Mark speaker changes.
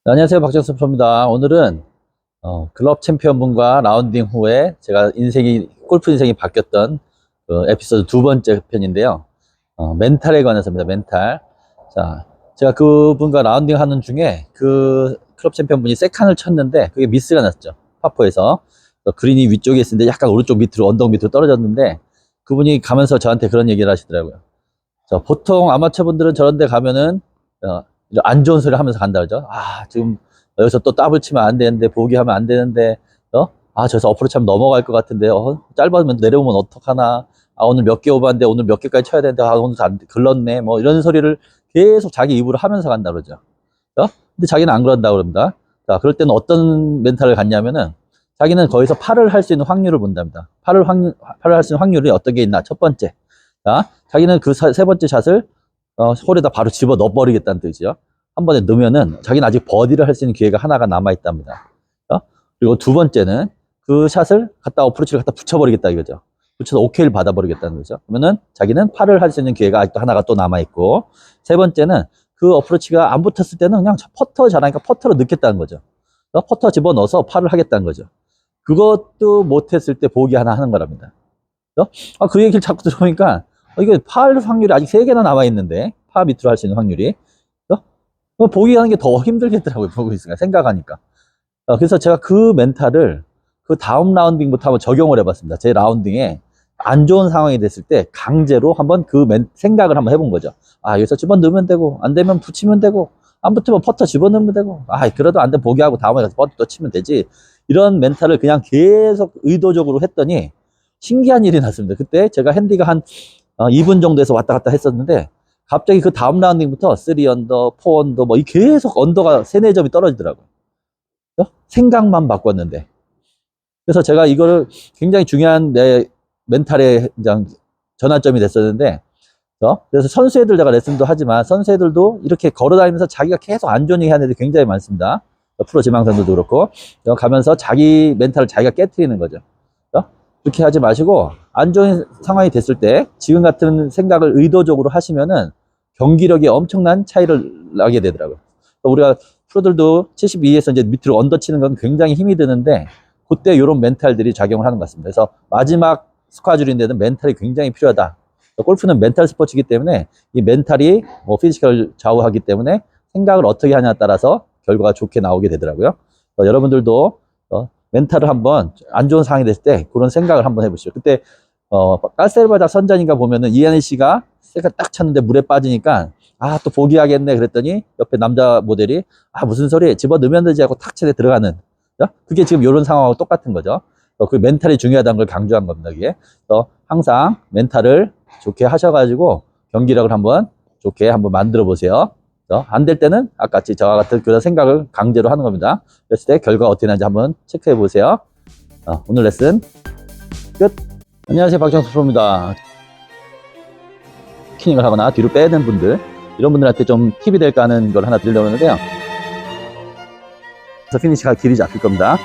Speaker 1: 네, 안녕하세요. 박정수 프로입니다. 오늘은 클럽 챔피언분과 라운딩 후에 제가 골프 인생이 바뀌었던 그 에피소드 두 번째 편인데요. 멘탈에 관해서입니다. 멘탈. 자, 제가 그분과 라운딩 하는 중에 그 클럽 챔피언분이 세컨을 쳤는데 그게 미스가 났죠. 파포에서. 그린이 위쪽에 있었는데 약간 오른쪽 밑으로, 언덕 밑으로 떨어졌는데 그분이 가면서 저한테 그런 얘기를 하시더라고요. 보통 아마추어분들은 저런 데 가면은 안 좋은 소리 하면서 간다 그러죠. 지금 여기서 또 더블 치면 안 되는데, 보기하면 안 되는데, 저기서 어프로치 하면 넘어갈 것 같은데, 짧으면 내려오면 어떡하나. 오늘 몇 개 오버한데, 오늘 몇 개까지 쳐야 되는데, 오늘 안 글렀네. 뭐, 이런 소리를 계속 자기 입으로 하면서 간다 그러죠. 근데 자기는 안 그런다 그럽니다. 자, 그럴 때는 어떤 멘탈을 갖냐면은, 자기는 거기서 팔을 할 수 있는 확률을 본답니다. 팔을 할 수 있는 확률이 어떤 게 있나. 첫 번째. 자, 자기는 그 세 번째 샷을 홀에다 바로 집어 넣어버리겠다는 뜻이죠. 한 번에 넣으면은 자기는 아직 버디를 할 수 있는 기회가 하나가 남아있답니다. 그리고 두 번째는 그 샷을 어프로치를 갖다 붙여버리겠다 이거죠. 붙여서 오케이를 받아버리겠다는 거죠. 그러면은 자기는 팔을 할 수 있는 기회가 아직도 하나가 또 남아있고, 세 번째는 그 어프로치가 안 붙었을 때는 그냥 퍼터 잘하니까 퍼터로 넣겠다는 거죠. 퍼터 집어넣어서 팔을 하겠다는 거죠. 그것도 못했을 때 보기 하나 하는 거랍니다. 그 얘기를 자꾸 들어보니까 이게 팔 확률이 아직 3개나 남아있는데, 파 밑으로 할 수 있는 확률이. 보기 하는 게 더 힘들겠더라고요. 보고 있으니까, 생각하니까. 그래서 제가 그 멘탈을 그 다음 라운딩부터 한번 적용을 해봤습니다. 제 라운딩에 안 좋은 상황이 됐을 때 강제로 한번 생각을 한번 해본 거죠. 여기서 집어넣으면 되고, 안 되면 붙이면 되고, 안 붙으면 퍼터 집어넣으면 되고, 그래도 안 되면 보기하고 다음에 가서 퍼터 또 치면 되지. 이런 멘탈을 그냥 계속 의도적으로 했더니 신기한 일이 났습니다. 그때 제가 핸디가 한 2분 정도에서 왔다 갔다 했었는데, 갑자기 그 다음 라운딩부터 3언더, 4언더, 뭐, 계속 언더가 3, 4점이 떨어지더라고요. 생각만 바꿨는데. 그래서 제가 이거를 굉장히 중요한 내 멘탈의 전환점이 됐었는데, 그래서 선수애들 제가 레슨도 하지만, 선수애들도 이렇게 걸어 다니면서 자기가 계속 안 좋은 얘기 하는 애들이 굉장히 많습니다. 프로 지망생들도 그렇고, 가면서 자기 멘탈을 자기가 깨트리는 거죠. 그렇게 하지 마시고, 안 좋은 상황이 됐을 때 지금 같은 생각을 의도적으로 하시면은 경기력이 엄청난 차이를 나게 되더라고요. 우리가 프로들도 72에서 이제 밑으로 언더 치는 건 굉장히 힘이 드는데, 그때 이런 멘탈들이 작용을 하는 것 같습니다. 그래서 마지막 스쿼줄인데는 멘탈이 굉장히 필요하다. 골프는 멘탈 스포츠이기 때문에 이 멘탈이 피지컬을 좌우하기 때문에 생각을 어떻게 하냐에 따라서 결과가 좋게 나오게 되더라고요. 여러분들도 멘탈을 한번 안 좋은 상황이 됐을 때 그런 생각을 한번 해보시죠. 그때 까셀바자 선전인가 보면은 이한희 씨가 세컨 딱 쳤는데 물에 빠지니까 또 포기하겠네 그랬더니 옆에 남자 모델이 무슨 소리 집어넣으면 되지 하고 탁 치에 들어가는, 그게 지금 이런 상황하고 똑같은 거죠. 그 멘탈이 중요하다는 걸 강조한 겁니다. 이게 항상 멘탈을 좋게 하셔가지고 경기력을 한번 좋게 한번 만들어 보세요. 안 될 때는 아까같이 저와 같은 그런 생각을 강제로 하는 겁니다. 그랬을 때 결과가 어떻게 나는지 한번 체크해 보세요. 오늘 레슨 끝. 안녕하세요, 박정수 프로입니다. 키닝을 하거나 뒤로 빼는 분들, 이런 분들한테 좀 팁이 될까 하는 걸 하나 드리려고 하는데요. 그래서 피니시가 길이 잡힐 겁니다.